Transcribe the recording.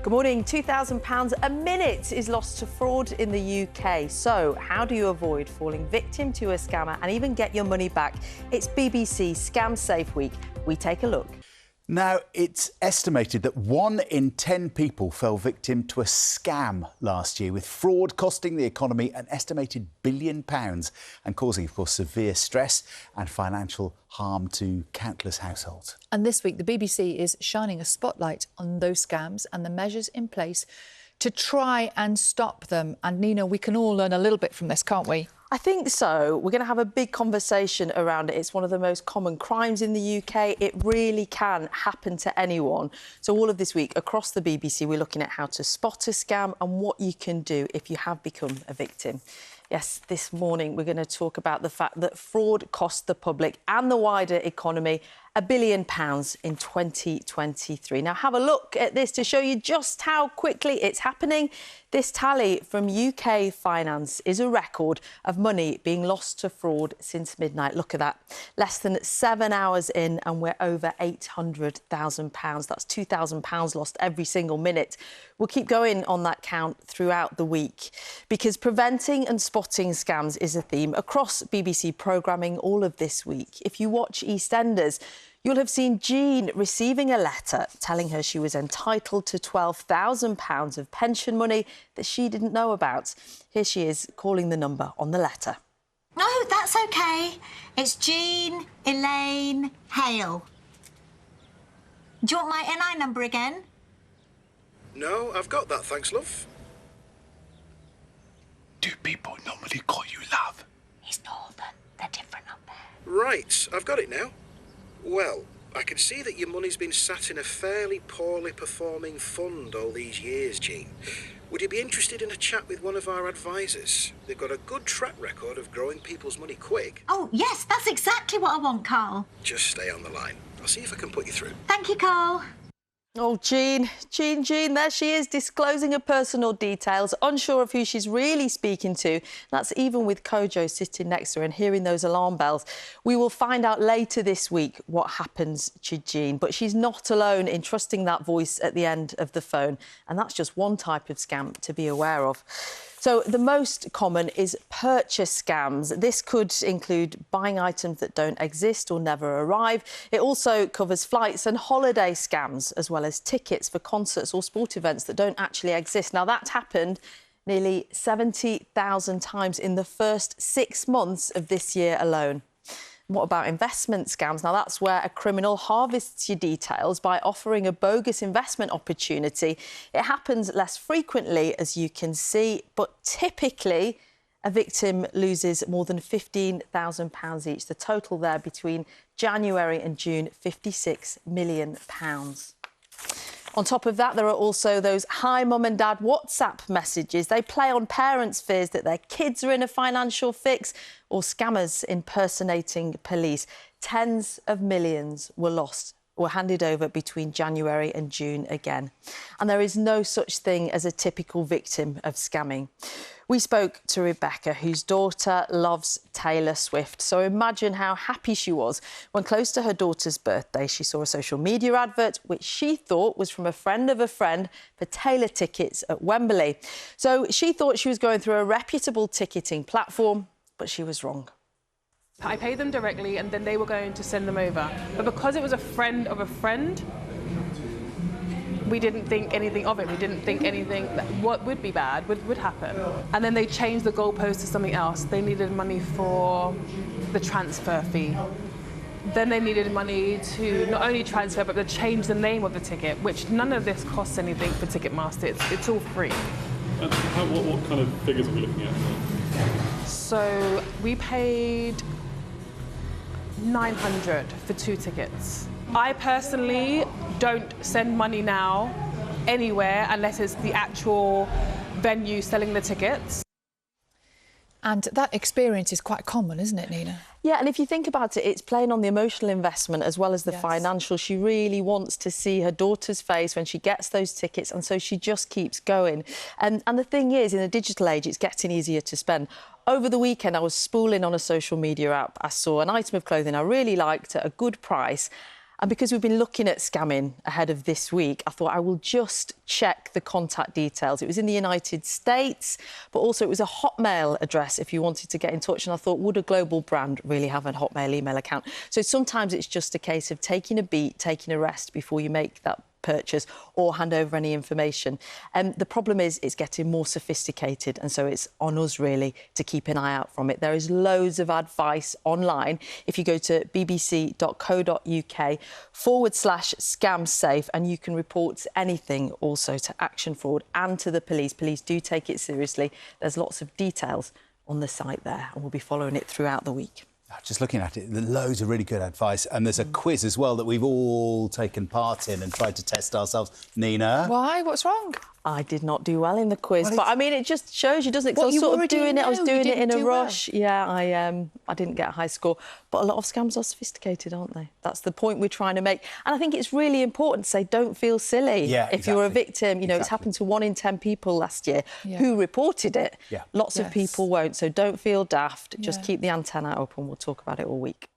Good morning. £2,000 a minute is lost to fraud in the UK. So how do you avoid falling victim to a scammer and even get your money back? It's BBC ScamSafe Week. We take a look. Now, it's estimated that 1 in 10 people fell victim to a scam last year, with fraud costing the economy an estimated £1 billion and causing, of course, severe stress and financial harm to countless households. And this week, the BBC is shining a spotlight on those scams and the measures in place to try and stop them. And, Nina, we can all learn a little bit from this, can't we? I think so. We're going to have a big conversation around it. It's one of the most common crimes in the UK. It really can happen to anyone. So all of this week across the BBC, we're looking at how to spot a scam and what you can do if you have become a victim. Yes, this morning we're going to talk about the fact that fraud cost the public and the wider economy £1 billion in 2023. Now, have a look at this to show you just how quickly it's happening. This tally from UK Finance is a record of money being lost to fraud since midnight. Look at that. Less than 7 hours in and we're over £800,000. That's £2,000 lost every single minute. We'll keep going on that count throughout the week because preventing and spotting scams is a theme across BBC programming all of this week. If you watch EastEnders, you'll have seen Jean receiving a letter telling her she was entitled to £12,000 of pension money that she didn't know about. Here she is calling the number on the letter. No, that's OK. It's Jean Elaine Hale. Do you want my NI number again? No, I've got that, thanks, love. Do people normally call you love? He's northern. They're different up there. Right, I've got it now. Well, I can see that your money's been sat in a fairly poorly performing fund all these years, Jean. Would you be interested in a chat with one of our advisors? They've got a good track record of growing people's money quick. Oh, yes, that's exactly what I want, Carl. Just stay on the line. I'll see if I can put you through. Thank you, Carl. Oh, Jean, there she is, disclosing her personal details, unsure of who she's really speaking to. That's even with Kojo sitting next to her and hearing those alarm bells. We will find out later this week what happens to Jean, but she's not alone in trusting that voice at the end of the phone. And that's just one type of scam to be aware of. So the most common is purchase scams. This could include buying items that don't exist or never arrive. It also covers flights and holiday scams, as well as tickets for concerts or sport events that don't actually exist. Now, that's happened nearly 70,000 times in the first 6 months of this year alone. What about investment scams? Now, that's where a criminal harvests your details by offering a bogus investment opportunity. It happens less frequently, as you can see, but typically a victim loses more than £15,000 each. The total there between January and June, £56 million. On top of that, there are also those hi, mum and dad WhatsApp messages. They play on parents' fears that their kids are in a financial fix or scammers impersonating police. Tens of millions were handed over between January and June again. And there is no such thing as a typical victim of scamming. We spoke to Rebecca, whose daughter loves Taylor Swift. So imagine how happy she was when, close to her daughter's birthday, she saw a social media advert which she thought was from a friend of a friend for Taylor tickets at Wembley. So she thought she was going through a reputable ticketing platform, but she was wrong. I paid them directly and then they were going to send them over. But because it was a friend of a friend, we didn't think anything of it. We didn't think anything that what would be bad would happen. And then they changed the goalpost to something else. They needed money for the transfer fee. Then they needed money to not only transfer, but to change the name of the ticket, which none of this costs anything for Ticketmaster. It's all free. And what kind of figures are we looking at? So we paid £900 for 2 tickets. I personally don't send money now anywhere unless it's the actual venue selling the tickets. And that experience is quite common, isn't it, Nina? Yeah, and if you think about it, it's playing on the emotional investment as well as the financial. She really wants to see her daughter's face when she gets those tickets, and so she just keeps going. And the thing is, in the digital age, it's getting easier to spend. Over the weekend, I was spooling on a social media app. I saw an item of clothing I really liked at a good price, And because we've been looking at scamming ahead of this week, I thought I will just check the contact details. It was in the United States, but also it was a Hotmail address if you wanted to get in touch. And I thought, would a global brand really have a Hotmail email account? So sometimes it's just a case of taking a beat, taking a rest before you make that purchase or hand over any information. The problem is it's getting more sophisticated, and so it's on us really to keep an eye out from it. There is loads of advice online. If you go to bbc.co.uk/scamsafe, and you can report anything also to Action Fraud and to the police. Police do take it seriously. There's lots of details on the site there, and we'll be following it throughout the week. Just looking at it, loads of really good advice. And there's a quiz as well that we've all taken part in and tried to test ourselves. Nina? Why? What's wrong? I did not do well in the quiz, but I mean, it just shows you, doesn't it? 'Cause What, I was you sort of already doing it. I was know doing you it in didn't a do well. rush. Yeah, I didn't get a high score, but a lot of scams are sophisticated, aren't they? That's the point we're trying to make, and I think it's really important to say, don't feel silly. Yeah, if you're a exactly. victim, you know, it's happened to 1 in 10 people last year who reported it. Yeah. Lots of Yes. people won't, so don't feel daft. Just Yeah. keep the antenna open. We'll talk about it all week.